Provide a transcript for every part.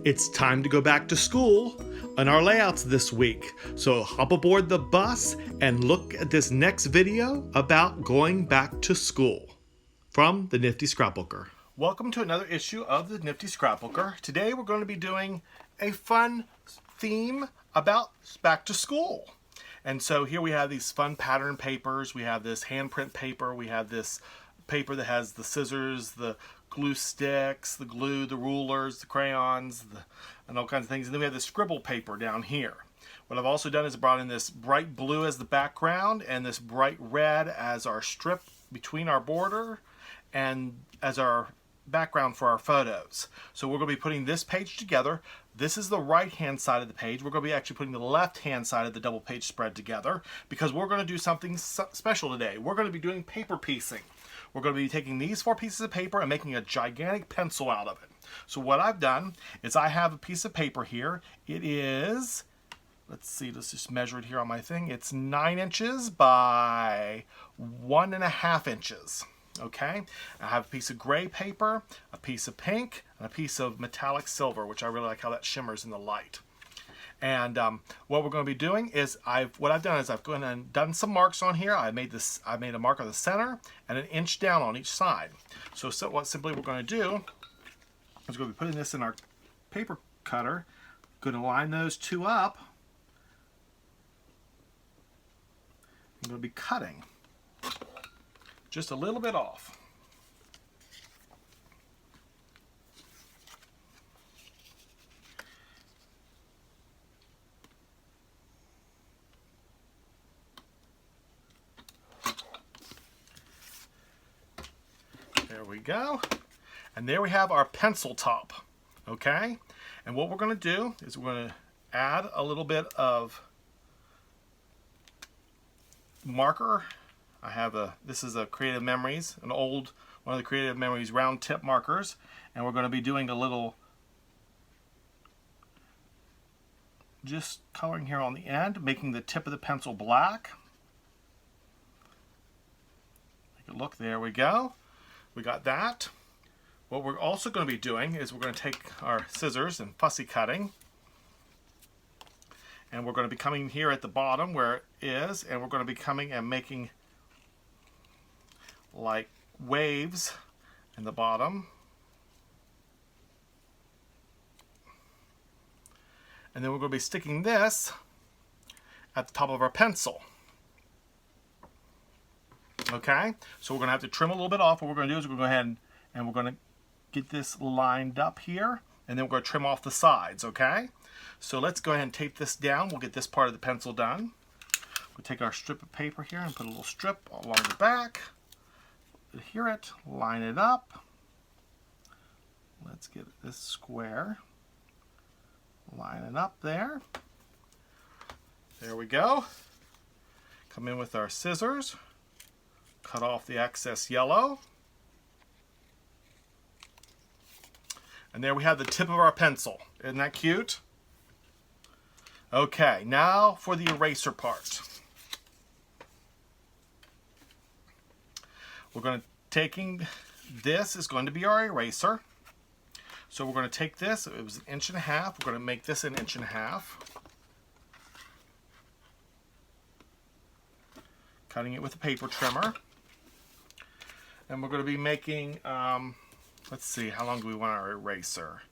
It's time to go back to school on our layouts this week. So hop aboard the bus and look at this next video about going back to school from the Nifty Scrapbooker. Welcome to another issue of the Nifty Scrapbooker. Today we're going to be doing a fun theme about back to school. And so here we have these fun pattern papers. We have this handprint paper. We have this paper that has the scissors, the glue sticks, the glue, the rulers, the crayons, and all kinds of things. And then we have the scribble paper down here. What I've also done is brought in this bright blue as the background and this bright red as our strip between our border and as our background for our photos. So we're going to be putting this page together. This is the right hand side of the page. We're going to be actually putting the left hand side of the double page spread together because we're going to do something special today. We're going to be doing paper piecing. We're going to be taking these 4 pieces of paper and making a gigantic pencil out of it. So what I've done is I have a piece of paper here. It is, let's just measure it here on my thing. It's 9 inches by 1.5 inches. Okay, I have a piece of gray paper, a piece of pink, and a piece of metallic silver, which I really like how that shimmers in the light. And what we're going to be doing is I've gone and done some marks on here. I made a mark on the center and an inch down on each side. So what simply we're going to do is we're going to be putting this in our paper cutter. Going to line those 2 up. I'm going to be cutting just a little bit off. There we go. And there we have our pencil top. Okay? And what we're going to do is we're going to add a little bit of marker. This is a Creative Memories, one of the Creative Memories round tip markers, and we're going to be doing a little just coloring here on the end, making the tip of the pencil black. Take a look, there we go. We got that. What we're also going to be doing is we're going to take our scissors and fussy cutting, and we're going to be coming here at the bottom where it is, and we're going to be coming and making like waves in the bottom. And then we're going to be sticking this at the top of our pencil. Okay, so we're going to have to trim a little bit off. What we're going to do is we're going to go ahead and we're going to get this lined up here, and then we're going to trim off the sides, okay? So let's go ahead and tape this down. We'll get this part of the pencil done. We'll take our strip of paper here and put a little strip along the back. Adhere it, line it up. Let's get this square. Line it up there. There we go. Come in with our scissors. Cut off the excess yellow. And there we have the tip of our pencil. Isn't that cute? Okay, now for the eraser part. We're going to this is going to be our eraser. So we're going to take this, it was 1.5 inches. We're going to make this 1.5 inches. Cutting it with a paper trimmer. And we're going to be making, let's see, how long do we want our eraser?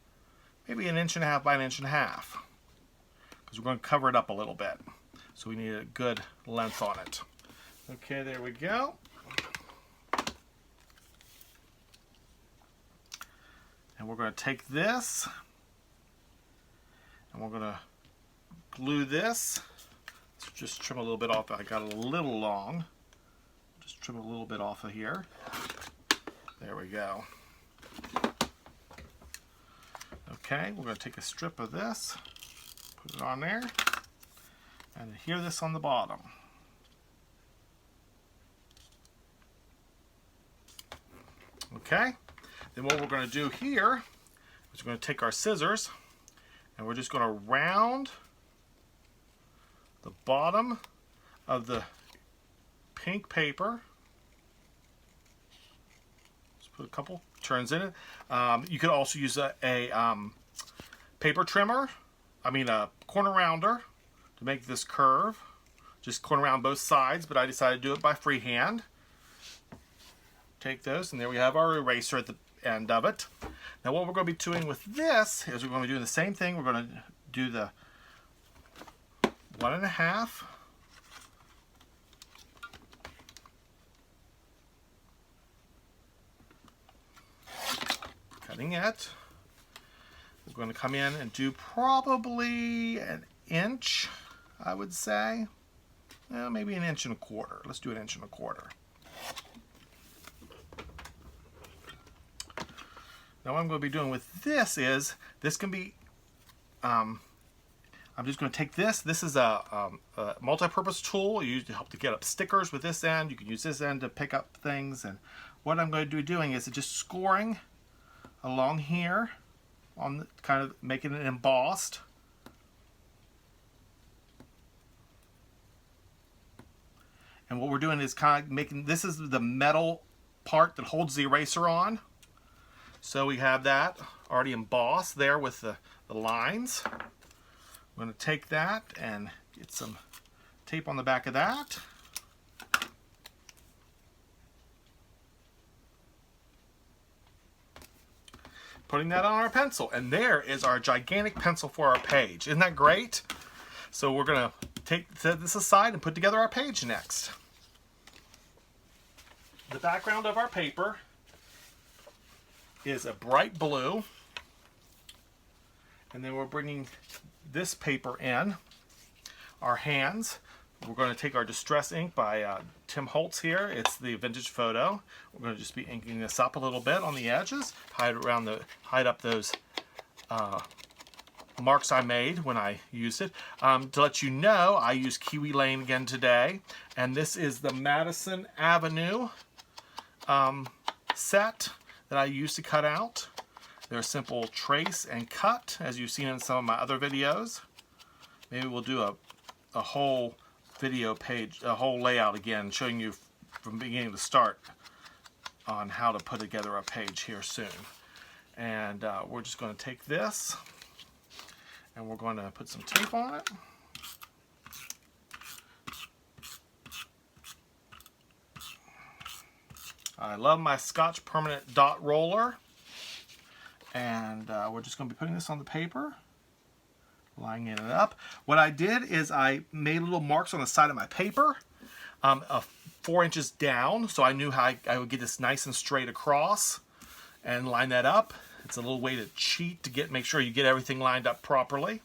Maybe 1.5 inches by 1.5 inches. Because we're going to cover it up a little bit. So we need a good length on it. Okay, there we go. And we're going to take this and we're going to glue this. Let's just trim a little bit off. I got a little long. Just trim a little bit off of here. There we go. Okay, we're going to take a strip of this, put it on there, and adhere this on the bottom. Okay. Then what we're going to do here is we're going to take our scissors and we're just going to round the bottom of the pink paper. Just put a couple turns in it. You could also use a paper trimmer, a corner rounder to make this curve. Just corner around both sides, but I decided to do it by freehand. Take those, and there we have our eraser at the end of it. Now what we're going to be doing with this is we're going to be doing the same thing. We're going to do the 1.5. Cutting it. We're going to come in and do probably an inch, I would say. Well, maybe 1.25 inches. Let's do 1.25 inches. Now what I'm going to be doing with this is, this can be, I'm just going to take this. This is a multi-purpose tool used to help to get up stickers with this end. You can use this end to pick up things. And what I'm going to be doing is just scoring along here, on the, kind of making it embossed. And what we're doing is kind of making, this is the metal part that holds the eraser on. So we have that already embossed there with the lines. I'm going to take that and get some tape on the back of that. Putting that on our pencil, and there is our gigantic pencil for our page. Isn't that great? So we're going to set this aside and put together our page next. The background of our paper is a bright blue, and then we're bringing this paper in. Our hands, we're going to take our Distress ink by Tim Holtz here. It's the Vintage Photo. We're going to just be inking this up a little bit on the edges, hide up those marks I made when I used it. To let you know, I used Kiwi Lane again today, and this is the Madison Avenue set that I used to cut out. They're a simple trace and cut, as you've seen in some of my other videos. Maybe we'll do a whole video page, a whole layout again, showing you from beginning to start on how to put together a page here soon. And we're just going to take this and we're going to put some tape on it. I love my Scotch Permanent Dot Roller, and we're just going to be putting this on the paper, lining it up. What I did is I made little marks on the side of my paper, 4 inches down, so I knew how I would get this nice and straight across and line that up. It's a little way to cheat to make sure you get everything lined up properly.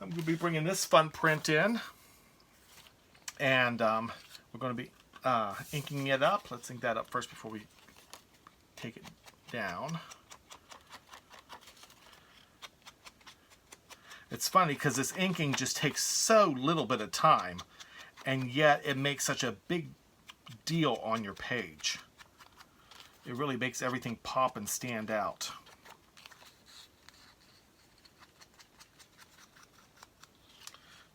I'm going to be bringing this fun print in, and we're going to be inking it up. Let's ink that up first before we take it down. It's funny because this inking just takes so little bit of time, and yet it makes such a big deal on your page. It really makes everything pop and stand out.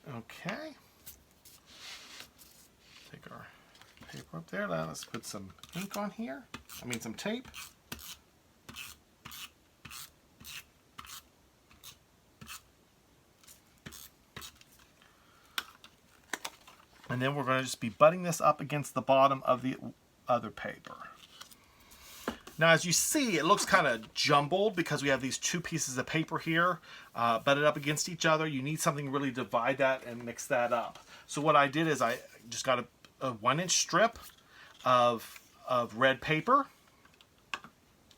Okay. Take our paper up there. Now let's put some ink on here. Some tape. And then we're going to just be butting this up against the bottom of the other paper. Now, as you see, it looks kind of jumbled because we have these two pieces of paper here butted up against each other. You need something to really divide that and mix that up. So what I did is I just got a 1-inch strip of red paper,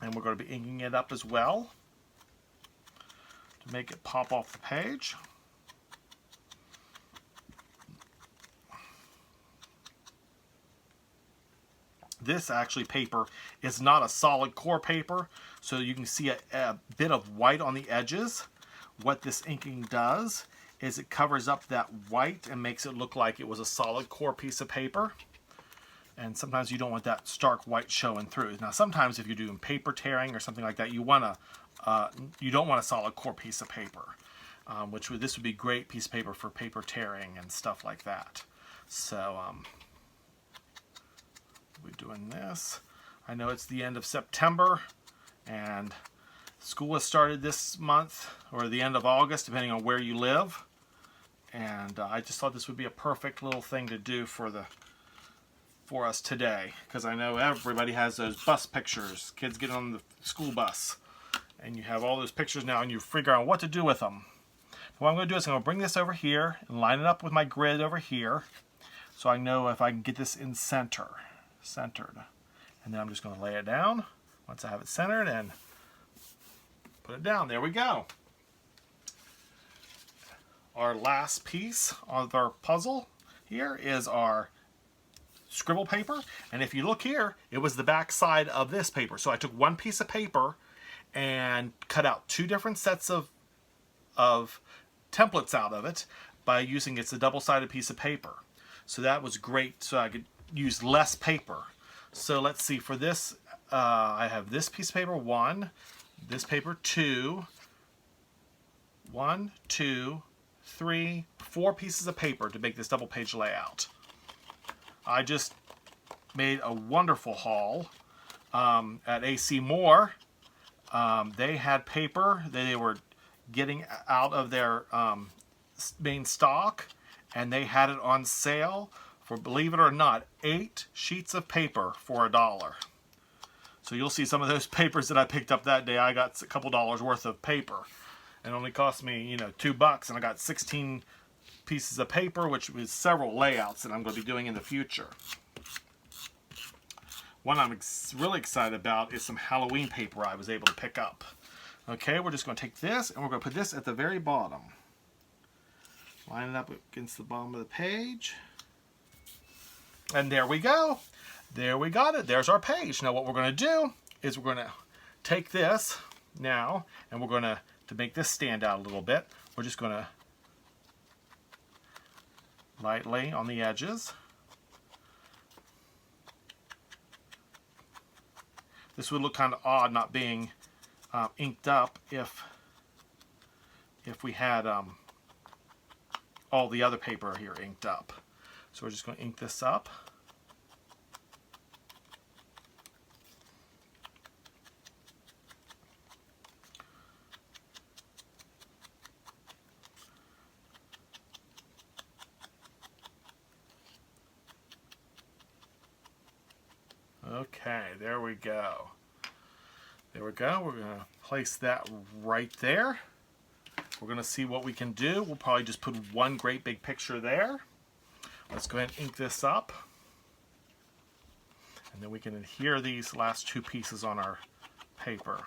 and we're going to be inking it up as well to make it pop off the page. This actually paper is not a solid core paper, so you can see a bit of white on the edges. What this inking does is it covers up that white and makes it look like it was a solid core piece of paper. And sometimes you don't want that stark white showing through. Now sometimes if you're doing paper tearing or something like that, you don't want a solid core piece of paper, this would be a great piece of paper for paper tearing and stuff like that. So we're doing this. I know it's the end of September, and School has started this month or the end of August, depending on where you live. And I just thought this would be a perfect little thing to do for us today, because I know everybody has those bus pictures, kids get on the school bus, and you have all those pictures now and you figure out what to do with them. What I'm going to do is I'm going to bring this over here and line it up with my grid over here, so I know if I can get this in centered. And then I'm just going to lay it down once I have it centered and put it down. There we go. Our last piece of our puzzle here is our scribble paper, and if you look here, it was the back side of this paper. So I took one piece of paper and cut out two different sets of templates out of it by using it's a double-sided piece of paper. So that was great, so I could use less paper. So let's see, for this I have this piece of paper 1, this paper 2, 1, 2, 3, 4 pieces of paper to make this double page layout. I just made a wonderful haul at AC Moore. They had paper that they were getting out of their main stock, and they had it on sale for, believe it or not, 8 sheets of paper for $1. So you'll see some of those papers that I picked up that day. I got a couple dollars worth of paper. It only cost me, you know, $2, and I got 16 pieces of paper, which was several layouts that I'm going to be doing in the future. One I'm really excited about is some Halloween paper I was able to pick up. Okay, we're just going to take this and we're going to put this at the very bottom. Line it up against the bottom of the page. And there we go. There we got it. There's our page. Now what we're going to do is we're going to take this now and we're going to make this stand out a little bit, we're just going to lightly on the edges. This would look kind of odd not being inked up if we had all the other paper here inked up. So we're just going to ink this up. Okay, there we go. There we go. We're going to place that right there. We're going to see what we can do. We'll probably just put one great big picture there. Let's go ahead and ink this up. And then we can adhere these last 2 pieces on our paper.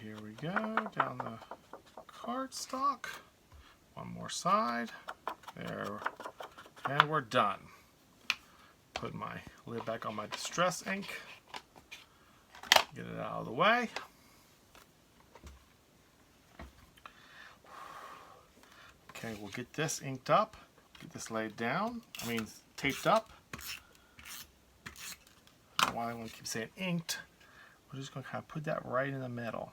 Here we go, down the cardstock. One more side. There. And we're done. Put my lid back on my Distress ink. Get it out of the way. Okay, we'll get this inked up. Get this laid down. Taped up. I don't know why I want to keep saying inked. We're just going to kind of put that right in the middle.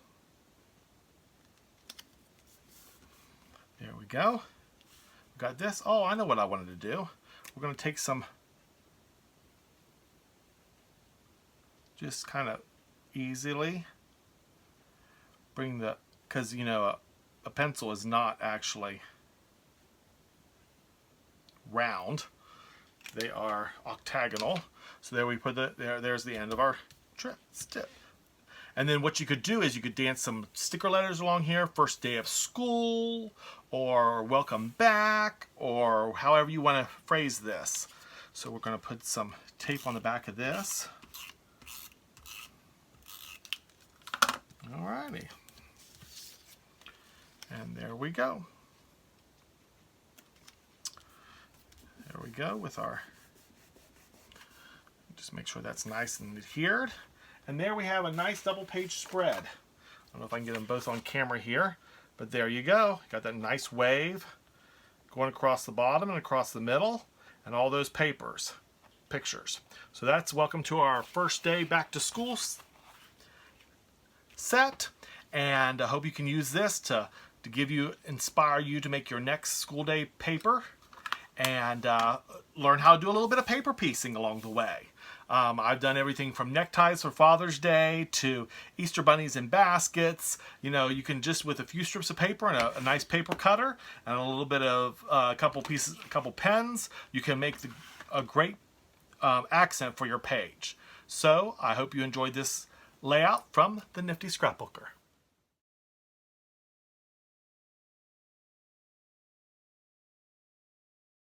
There we go. We've got this. Oh, I know what I wanted to do. We're going to take some, just kind of easily bring the, because you know a pencil is not actually round. They are octagonal. So there we put the, there's the end of our strip. And then what you could do is you could dance some sticker letters along here, first day of school, or welcome back, or however you want to phrase this. So we're going to put some tape on the back of this. Alrighty. And there we go. There we go with our, just make sure that's nice and adhered. And there we have a nice double page spread. I don't know if I can get them both on camera here, but there you go. Got that nice wave going across the bottom and across the middle, and all those pictures. So that's welcome to our first day back to school set, and I hope you can use this to to inspire you to make your next school day paper and learn how to do a little bit of paper piecing along the way. I've done everything from neckties for Father's Day to Easter bunnies in baskets. You know, you can just, with a few strips of paper and a nice paper cutter and a little bit of a couple pens, you can make a great accent for your page. So I hope you enjoyed this layout from the Nifty Scrapbooker.